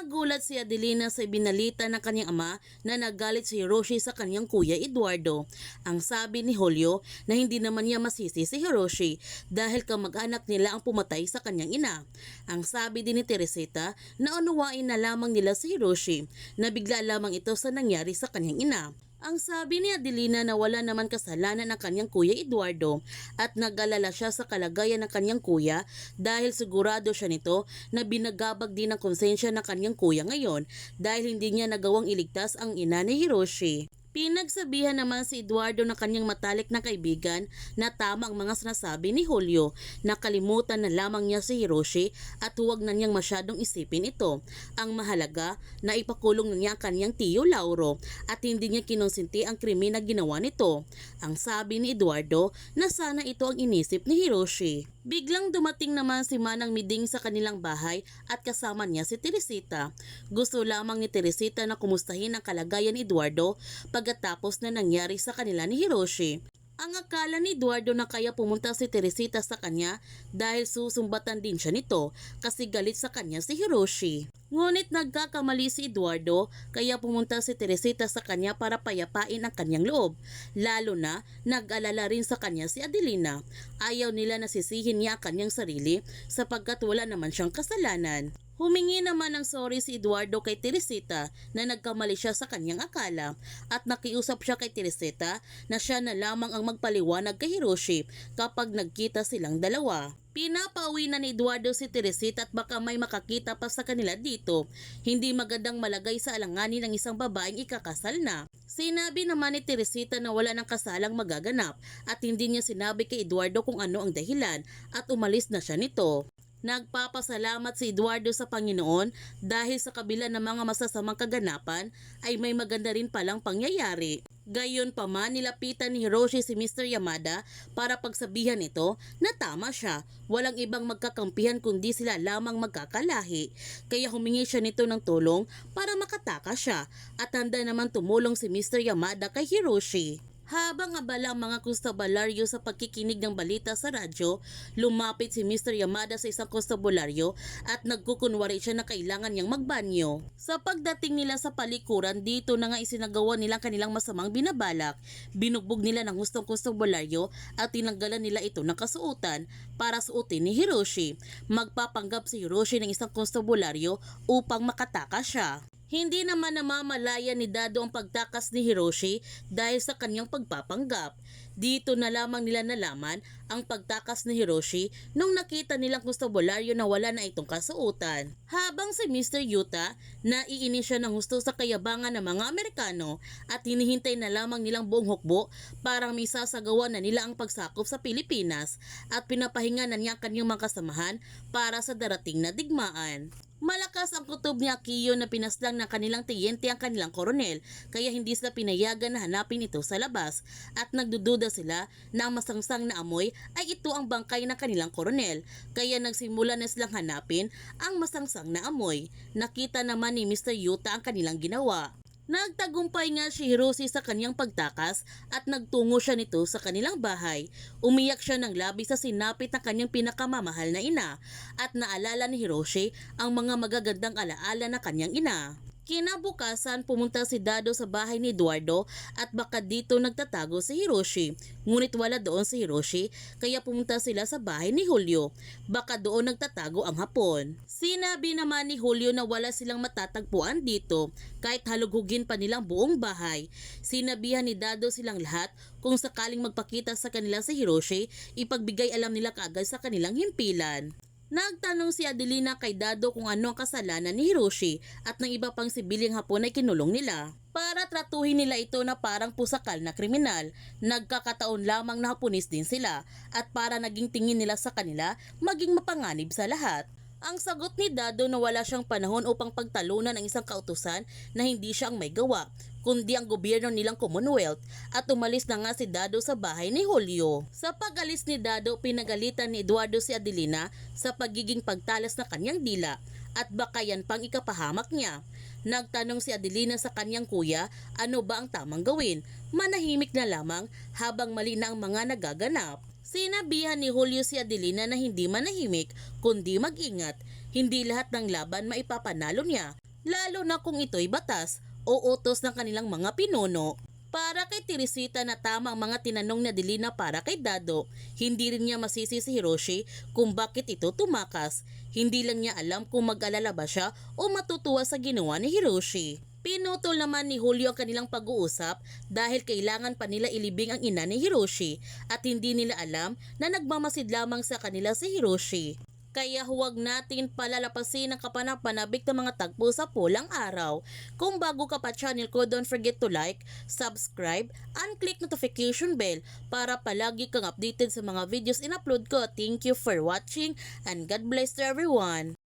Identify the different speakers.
Speaker 1: Nagulat si Adelina sa ibinalita ng kanyang ama na nagalit si Hiroshi sa kanyang kuya Eduardo. Ang sabi ni Julio na hindi naman niya masisi si Hiroshi dahil kamag-anak nila ang pumatay sa kanyang ina. Ang sabi din ni Teresita na unawain na lamang nila si Hiroshi na bigla lamang ito sa nangyari sa kanyang ina. Ang sabi ni Adelina na wala naman kasalanan ng kanyang kuya Eduardo at nag-alala siya sa kalagayan ng kanyang kuya dahil sigurado siya nito na binagabag din ang konsensya ng kanyang kuya ngayon dahil hindi niya nagawang iligtas ang ina ni Hiroshi. Pinagsabihan naman si Eduardo ng kanyang matalik na kaibigan na tama ang mga sinasabi ni Julio na kalimutan na lamang niya si Hiroshi at huwag na niyang masyadong isipin ito. Ang mahalaga na ipakulong na niya ang kanyang tiyo Lauro at hindi niya kinonsinti ang krimen na ginawa nito. Ang sabi ni Eduardo na sana ito ang inisip ni Hiroshi. Biglang dumating naman si Manang Miding sa kanilang bahay at kasama niya si Teresita. Gusto lamang ni Teresita na kumustahin ang kalagayan ni Eduardo pagkatapos na nangyari sa kanila ni Hiroshi. Ang akala ni Eduardo na kaya pumunta si Teresita sa kanya dahil susumbatan din siya nito kasi galit sa kanya si Hiroshi. Ngunit nagkakamali si Eduardo kaya pumunta si Teresita sa kanya para payapain ang kanyang loob. Lalo na nag-alala rin sa kanya si Adelina. Ayaw nila na sisihin niya ang kanyang sarili sapagkat wala naman siyang kasalanan. Humingi naman ng sorry si Eduardo kay Teresita na nagkamali siya sa kanyang akala at nakiusap siya kay Teresita na siya na lamang ang magpaliwanag kay Hiroshi kapag nagkita silang dalawa. Pinapauwi na ni Eduardo si Teresita at baka may makakita pa sa kanila dito. Hindi magandang malagay sa alanganin ng isang babaeng ikakasal na. Sinabi naman ni Teresita na wala ng kasalang magaganap at hindi niya sinabi kay Eduardo kung ano ang dahilan at umalis na siya nito. Nagpapasalamat si Eduardo sa Panginoon dahil sa kabila ng mga masasamang kaganapan ay may maganda rin palang pangyayari. Gayon pa man nilapitan ni Hiroshi si Mr. Yamada para pagsabihan ito na tama siya. Walang ibang magkakampihan kundi sila lamang magkakalahi. Kaya humingi siya nito ng tulong para makatakas siya at handa naman tumulong si Mr. Yamada kay Hiroshi. Habang abala ang mga konstabularyo sa pagkikinig ng balita sa radyo, lumapit si Mr. Yamada sa isang konstabularyo at nagkukunwari siya na kailangan niyang magbanyo. Sa pagdating nila sa palikuran, dito na nga isinagawa nilang kanilang masamang binabalak. Binugbog nila ng hustong konstabularyo at tinanggalan nila ito ng kasuotan para suotin ni Hiroshi. Magpapanggap si Hiroshi ng isang konstabularyo upang makatakas siya. Hindi naman namamalaya ni Dado ang pagtakas ni Hiroshi dahil sa kanyang pagpapanggap. Dito na lamang nila nalaman ang pagtakas ni Hiroshi nung nakita nilang konstabularyo na wala na itong kasuotan. Habang si Mr. Yuta naiinis siya ng husto sa kayabangan ng mga Amerikano at hinihintay na lamang nilang buong hukbo parang may sasagawa na nila ang pagsakop sa Pilipinas at pinapahinga na niya kanyang mga kasamahan para sa darating na digmaan. Malakas ang kutob ni Akiyo na pinaslang ng kanilang tiyente ang kanilang koronel kaya hindi sila pinayagan na hanapin ito sa labas at nagdududa sila na ang masangsang na amoy ay ito ang bangkay ng kanilang koronel kaya nagsimula na silang hanapin ang masangsang na amoy. Nakita naman ni Mr. Yuta ang kanilang ginawa. Nagtagumpay nga si Hiroshi sa kanyang pagtakas at nagtungo siya nito sa kanilang bahay. Umiyak siya ng labis sa sinapit ng kanyang pinakamamahal na ina at naalala ni Hiroshi ang mga magagandang alaala na kanyang ina. Kinabukasan, pumunta si Dado sa bahay ni Eduardo at baka dito nagtatago si Hiroshi. Ngunit wala doon si Hiroshi kaya pumunta sila sa bahay ni Julio. Baka doon nagtatago ang Hapon. Sinabi naman ni Julio na wala silang matatagpuan dito kahit halughugin pa nilang buong bahay. Sinabihan ni Dado silang lahat kung sakaling magpakita sa kanila si Hiroshi, ipagbigay alam nila kaagad sa kanilang himpilan. Nagtanong si Adelina kay Dado kung ano ang kasalanan ni Hiroshi at ng iba pang sibilyang Hapon ay kinulong nila. Para tratuhin nila ito na parang pusakal na kriminal, nagkakataon lamang na Haponis din sila at para naging tingin nila sa kanila maging mapanganib sa lahat. Ang sagot ni Dado na wala siyang panahon upang pagtalunan ng isang kautusan na hindi siya ang may gawa, kundi ang gobyerno nilang Commonwealth at umalis na nga si Dado sa bahay ni Julio. Sa pag-alis ni Dado, pinagalitan ni Eduardo si Adelina sa pagiging pagtalas na kanyang dila at baka yan pang ikapahamak niya. Nagtanong si Adelina sa kanyang kuya ano ba ang tamang gawin. Manahimik na lamang habang mali na ang mga nagaganap. Sinabihan ni Julio si Adelina na hindi manahimik kundi mag-ingat. Hindi lahat ng laban maipapanalo niya. lalo na kung ito'y batas o utos ng kanilang mga pinuno. Para kay Teresita na tama ang mga tinanong na Delina para kay Dado, hindi rin niya masisi si Hiroshi kung bakit ito tumakas. Hindi lang niya alam kung mag-alala ba siya o matutuwa sa ginawa ni Hiroshi. Pinutol naman ni Julio ang kanilang pag-uusap dahil kailangan pa nila ilibing ang ina ni Hiroshi at hindi nila alam na nagmamasid lamang sa kanila si Hiroshi. Kaya huwag natin palalapasin ang kapanapanabik ng mga tagpo sa pulang araw. Kung bago ka pa channel ko, don't forget to like, subscribe, and click notification bell para palagi kang updated sa mga videos in-upload ko. Thank you for watching and God bless to everyone.